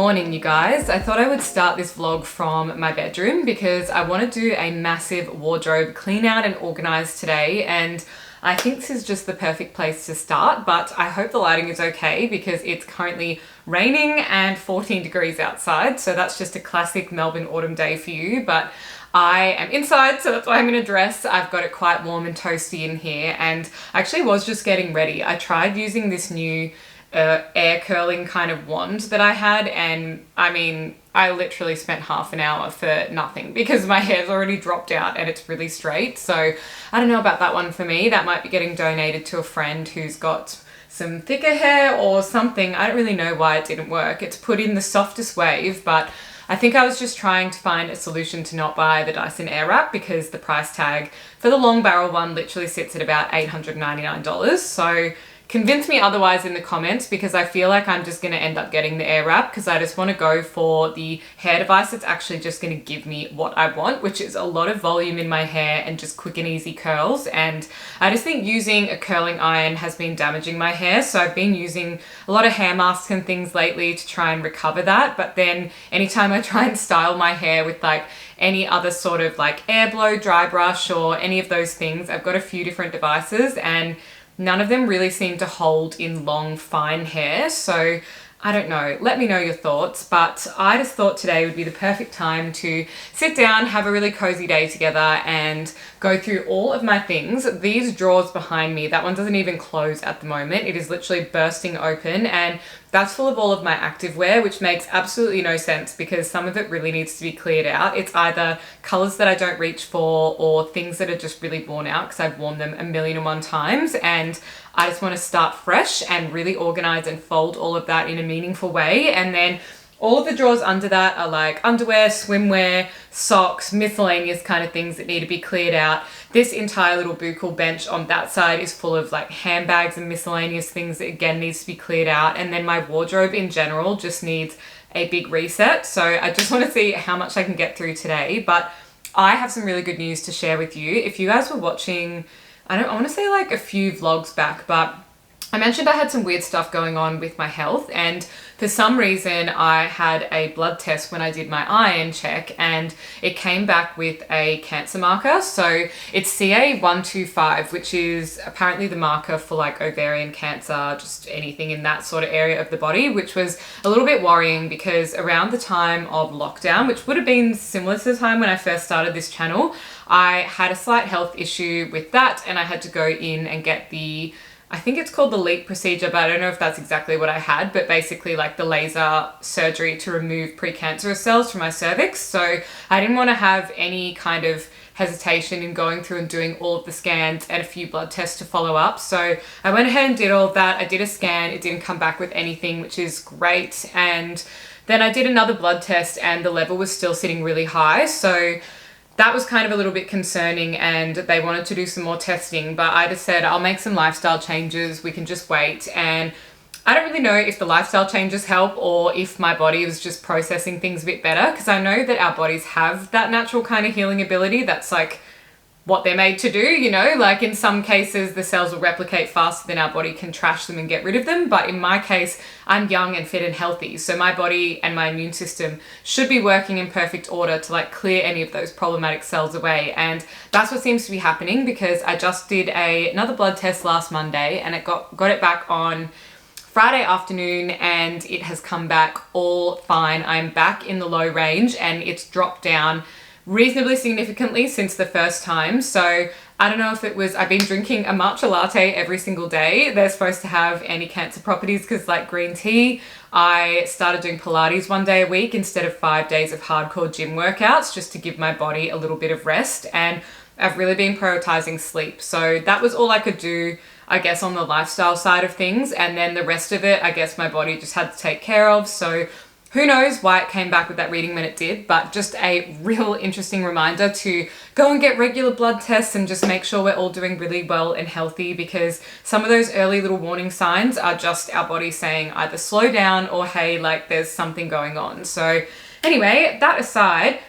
morning, you guys. I thought I would start this vlog from my bedroom because I want to do a massive wardrobe clean out and organize today, and I think this is just the perfect place to start, but I hope the lighting is okay because it's currently raining and 14 degrees outside, so that's just a classic Melbourne autumn day for you. But I am inside, so that's why I'm in a dress. I've got it quite warm and toasty in here, and I actually was just getting ready. I tried using this new air curling kind of wand that I had, and I mean, I literally spent half an hour for nothing because my hair's already dropped out and it's really straight. So I don't know about that one for me. That might be getting donated to a friend who's got some thicker hair or something. I don't really know why it didn't work. It's put in the softest wave, but I think I was just trying to find a solution to not buy the Dyson Airwrap because the price tag for the long barrel one literally sits at about $899. So convince me otherwise in the comments, because I feel like I'm just going to end up getting the Airwrap because I just want to go for the hair device that's actually just going to give me what I want, which is a lot of volume in my hair and just quick and easy curls. And I just think using a curling iron has been damaging my hair, so I've been using a lot of hair masks and things lately to try and recover that. But then anytime I try and style my hair with like any other sort of like air blow, dry brush or any of those things, I've got a few different devices and none of them really seem to hold in long, fine hair. So I don't know, let me know your thoughts, but I just thought today would be the perfect time to sit down, have a really cozy day together and go through all of my things. These drawers behind me, that one doesn't even close at the moment. It is literally bursting open, and that's full of all of my activewear, which makes absolutely no sense because some of it really needs to be cleared out. It's either colors that I don't reach for or things that are just really worn out because I've worn them a million and one times, and I just want to start fresh and really organize and fold all of that in a meaningful way. And then all of the drawers under that are like underwear, swimwear, socks, miscellaneous kind of things that need to be cleared out. This entire little buckle bench on that side is full of like handbags and miscellaneous things that again needs to be cleared out. And then my wardrobe in general just needs a big reset. So I just want to see how much I can get through today. But I have some really good news to share with you. If you guys were watching, I want to say like a few vlogs back, but I mentioned I had some weird stuff going on with my health, and for some reason I had a blood test when I did my iron check and it came back with a cancer marker. So it's CA125, which is apparently the marker for like ovarian cancer, just anything in that sort of area of the body, which was a little bit worrying because around the time of lockdown, which would have been similar to the time when I first started this channel, I had a slight health issue with that and I had to go in and get I think it's called the LEAP procedure, but I don't know if that's exactly what I had, but basically like the laser surgery to remove precancerous cells from my cervix. So I didn't want to have any kind of hesitation in going through and doing all of the scans and a few blood tests to follow up. So I went ahead and did all of that. I did a scan. It didn't come back with anything, which is great. And then I did another blood test and the level was still sitting really high. So that was kind of a little bit concerning and they wanted to do some more testing, but I just said I'll make some lifestyle changes, we can just wait. And I don't really know if the lifestyle changes help or if my body was just processing things a bit better, because I know that our bodies have that natural kind of healing ability that's like what they're made to do, you know, like in some cases the cells will replicate faster than our body can trash them and get rid of them. But in my case, I'm young and fit and healthy, so my body and my immune system should be working in perfect order to like clear any of those problematic cells away. And that's what seems to be happening because I just did another blood test last Monday and it got it back on Friday afternoon and it has come back all fine. I'm back in the low range and it's dropped down reasonably significantly since the first time. So I don't know if it was, I've been drinking a matcha latte every single day. They're supposed to have anti-cancer properties because like green tea. I started doing Pilates one day a week instead of 5 days of hardcore gym workouts just to give my body a little bit of rest. And I've really been prioritizing sleep. So that was all I could do, I guess, on the lifestyle side of things. And then the rest of it, I guess my body just had to take care of. So who knows why it came back with that reading when it did, but just a real interesting reminder to go and get regular blood tests and just make sure we're all doing really well and healthy, because some of those early little warning signs are just our body saying either slow down or hey, like there's something going on. So anyway, that aside,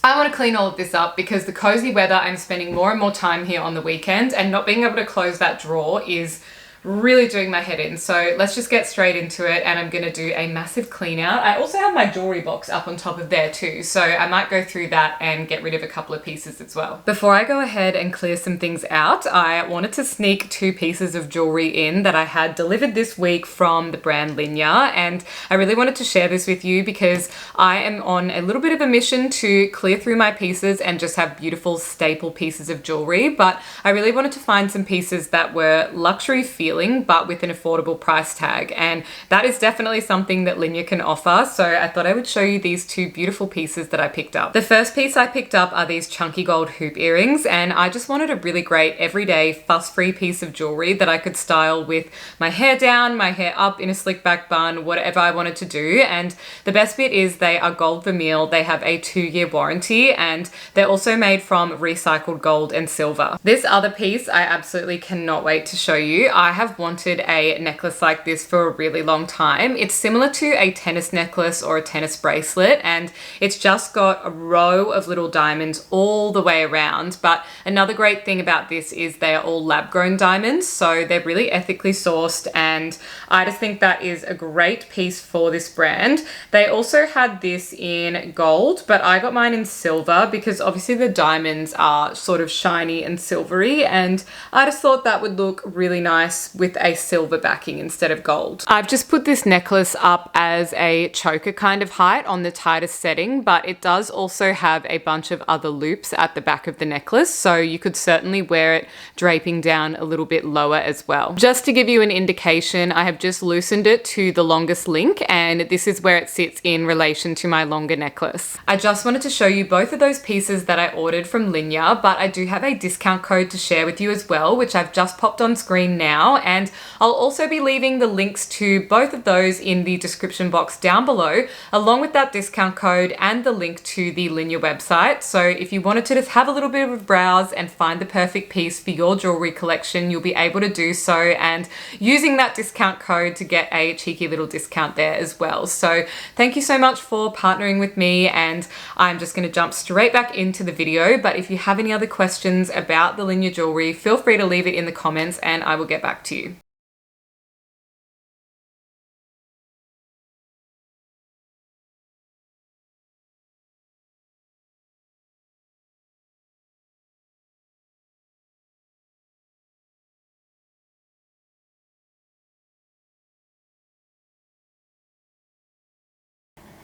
I want to clean all of this up because the cozy weather, I'm spending more and more time here on the weekend and not being able to close that drawer is really doing my head in. So let's just get straight into it, and I'm gonna do a massive clean out. I also have my jewelry box up on top of there too, so I might go through that and get rid of a couple of pieces as well. Before I go ahead and clear some things out, I wanted to sneak 2 pieces of jewelry in that I had delivered this week from the brand Linjer, and I really wanted to share this with you because I am on a little bit of a mission to clear through my pieces and just have beautiful staple pieces of jewelry, but I really wanted to find some pieces that were luxury feeling but with an affordable price tag, and that is definitely something that Linjer can offer. So I thought I would show you these 2 beautiful pieces that I picked up. The first piece I picked up are these chunky gold hoop earrings, and I just wanted a really great everyday fuss-free piece of jewelry that I could style with my hair down, my hair up in a slick back bun, whatever I wanted to do. And the best bit is they are gold vermeil, they have a 2-year warranty, and they're also made from recycled gold and silver. This other piece I absolutely cannot wait to show you. I have wanted a necklace like this for a really long time. It's similar to a tennis necklace or a tennis bracelet, and it's just got a row of little diamonds all the way around. But another great thing about this is they are all lab-grown diamonds, so they're really ethically sourced, and I just think that is a great piece for this brand. They also had this in gold, but I got mine in silver because obviously the diamonds are sort of shiny and silvery, and I just thought that would look really nice with a silver backing instead of gold. I've just put this necklace up as a choker kind of height on the tightest setting, but it does also have a bunch of other loops at the back of the necklace, so you could certainly wear it draping down a little bit lower as well. Just to give you an indication, I have just loosened it to the longest link, and this is where it sits in relation to my longer necklace. I just wanted to show you both of those pieces that I ordered from Linjer, but I do have a discount code to share with you as well, which I've just popped on screen now, and I'll also be leaving the links to both of those in the description box down below, along with that discount code and the link to the Linjer website. So if you wanted to just have a little bit of a browse and find the perfect piece for your jewelry collection, you'll be able to do so, and using that discount code to get a cheeky little discount there as well. So thank you so much for partnering with me, and I'm just going to jump straight back into the video. But if you have any other questions about the Linjer jewelry, feel free to leave it in the comments and I will get back to you.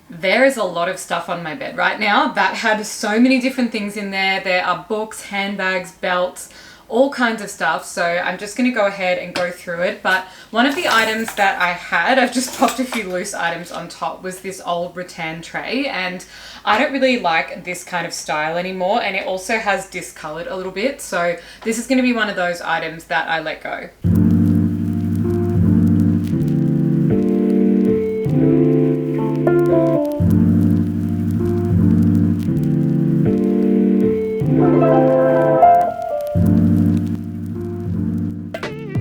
There is a lot of stuff on my bed right now that had so many different things in there. There are books, handbags, belts, all kinds of stuff. So I'm just going to go ahead and go through it. But one of the items that I had, I've just popped a few loose items on top, was this old rattan tray. And I don't really like this kind of style anymore. And it also has discolored a little bit. So this is going to be one of those items that I let go.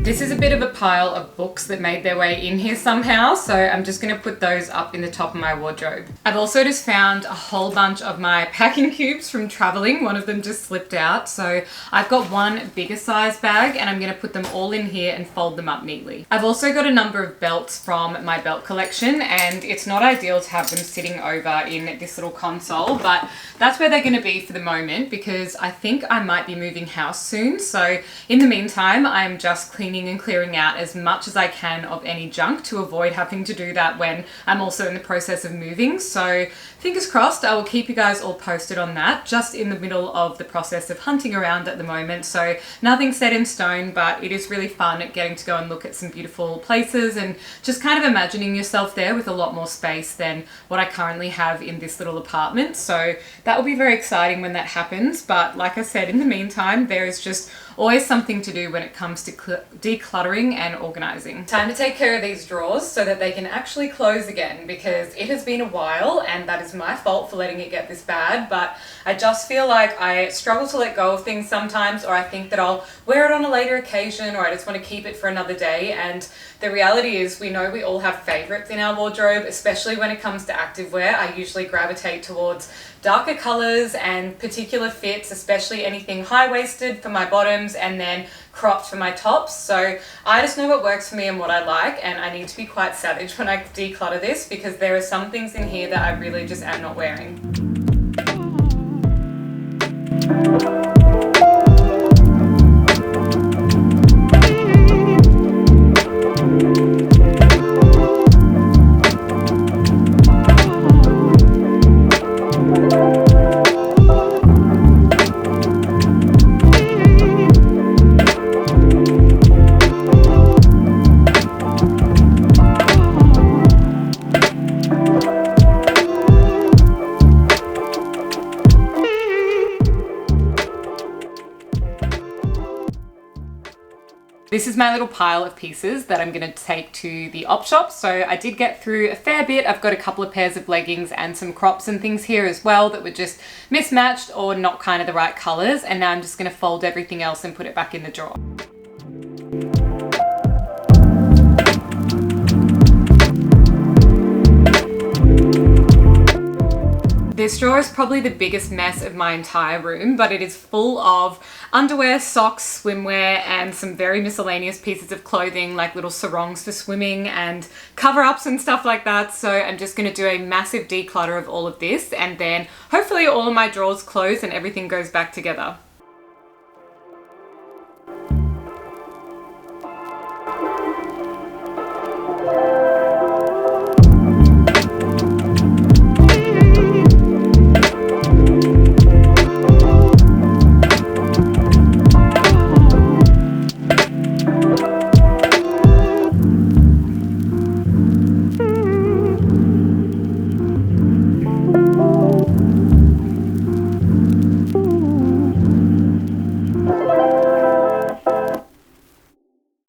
This is a bit of a pile of books that made their way in here somehow, so I'm just going to put those up in the top of my wardrobe. I've also just found a whole bunch of my packing cubes from traveling. One of them just slipped out, so I've got one bigger size bag and I'm going to put them all in here and fold them up neatly. I've also got a number of belts from my belt collection, and it's not ideal to have them sitting over in this little console, but that's where they're going to be for the moment because I think I might be moving house soon. So in the meantime, I'm just cleaning and clearing out as much as I can of any junk to avoid having to do that when I'm also in the process of moving. So fingers crossed, I will keep you guys all posted on that. Just in the middle of the process of hunting around at the moment, so nothing set in stone, but it is really fun getting to go and look at some beautiful places and just kind of imagining yourself there with a lot more space than what I currently have in this little apartment. So that will be very exciting when that happens. But like I said, in the meantime, there is just always something to do when it comes to decluttering and organizing. Time to take care of these drawers so that they can actually close again, because it has been a while and that is my fault for letting it get this bad. But I just feel like I struggle to let go of things sometimes, or I think that I'll wear it on a later occasion, or I just want to keep it for another day. And the reality is, we know we all have favorites in our wardrobe, especially when it comes to activewear. I usually gravitate towards darker colors and particular fits, especially anything high-waisted for my bottoms and then cropped for my tops. So I just know what works for me and what I like, and I need to be quite savage when I declutter this because there are some things in here that I really just am not wearing. This is my little pile of pieces that I'm going to take to the op shop. So I did get through a fair bit. I've got a couple of pairs of leggings and some crops and things here as well that were just mismatched or not kind of the right colors. And now I'm just going to fold everything else and put it back in the drawer. This drawer is probably the biggest mess of my entire room, but it is full of underwear, socks, swimwear, and some very miscellaneous pieces of clothing like little sarongs for swimming and cover-ups and stuff like that. So I'm just going to do a massive declutter of all of this, and then hopefully all of my drawers close and everything goes back together.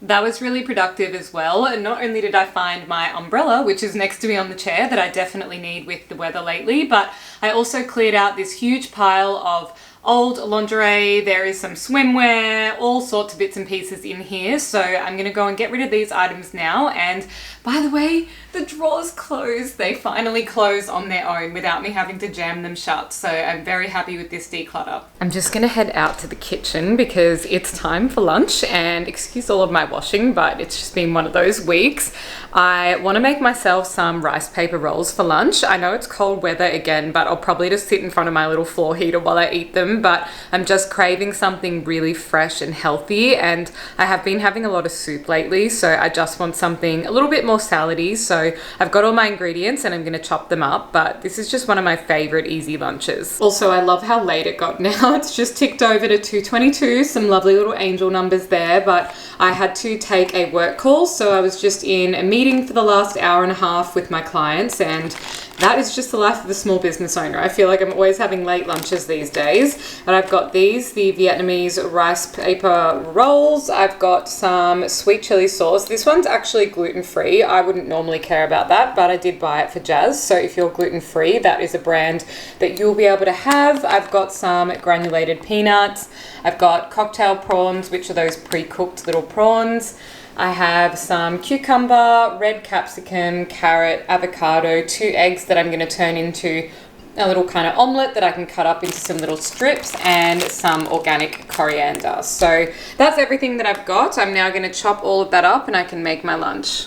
That was really productive as well, and not only did I find my umbrella, which is next to me on the chair, that I definitely need with the weather lately, but I also cleared out this huge pile of old lingerie. There is some swimwear, all sorts of bits and pieces in here, so I'm gonna go and get rid of these items now. And by the way, the drawers closed. They finally close on their own without me having to jam them shut, so I'm very happy with this declutter. I'm just gonna head out to the kitchen because it's time for lunch, and excuse all of my washing, but it's just been one of those weeks. I want to make myself some rice paper rolls for lunch. I know it's cold weather again, but I'll probably just sit in front of my little floor heater while I eat them, but I'm just craving something really fresh and healthy, and I have been having a lot of soup lately, so I just want something a little bit more salady. So I've got all my ingredients and I'm going to chop them up, but this is just one of my favorite easy lunches. Also, I love how late it got now. It's just ticked over to 2:22, some lovely little angel numbers there, but I had to take a work call, so I was just in a meeting for the last hour and a half with my clients, and that is just the life of a small business owner. I feel like I'm always having late lunches these days. And I've got these, the Vietnamese rice paper rolls. I've got some sweet chili sauce. This one's actually gluten-free. I wouldn't normally care about that, but I did buy it for Jazz. So if you're gluten-free, that is a brand that you'll be able to have. I've got some granulated peanuts. I've got cocktail prawns, which are those pre-cooked little prawns. I have some cucumber, red capsicum, carrot, avocado, 2 eggs that I'm going to turn into a little kind of omelette that I can cut up into some little strips, and some organic coriander. So that's everything that I've got. I'm now going to chop all of that up and I can make my lunch.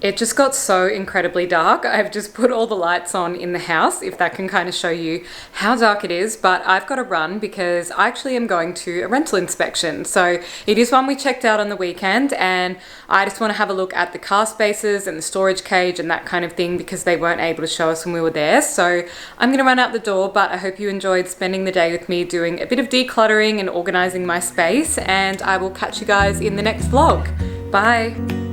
It just got so incredibly dark. I've just put all the lights on in the house, if that can kind of show you how dark it is, but I've got to run because I actually am going to a rental inspection. So it is one we checked out on the weekend, and I just want to have a look at the car spaces and the storage cage and that kind of thing because they weren't able to show us when we were there. So I'm going to run out the door, but I hope you enjoyed spending the day with me doing a bit of decluttering and organizing my space, and I will catch you guys in the next vlog. Bye.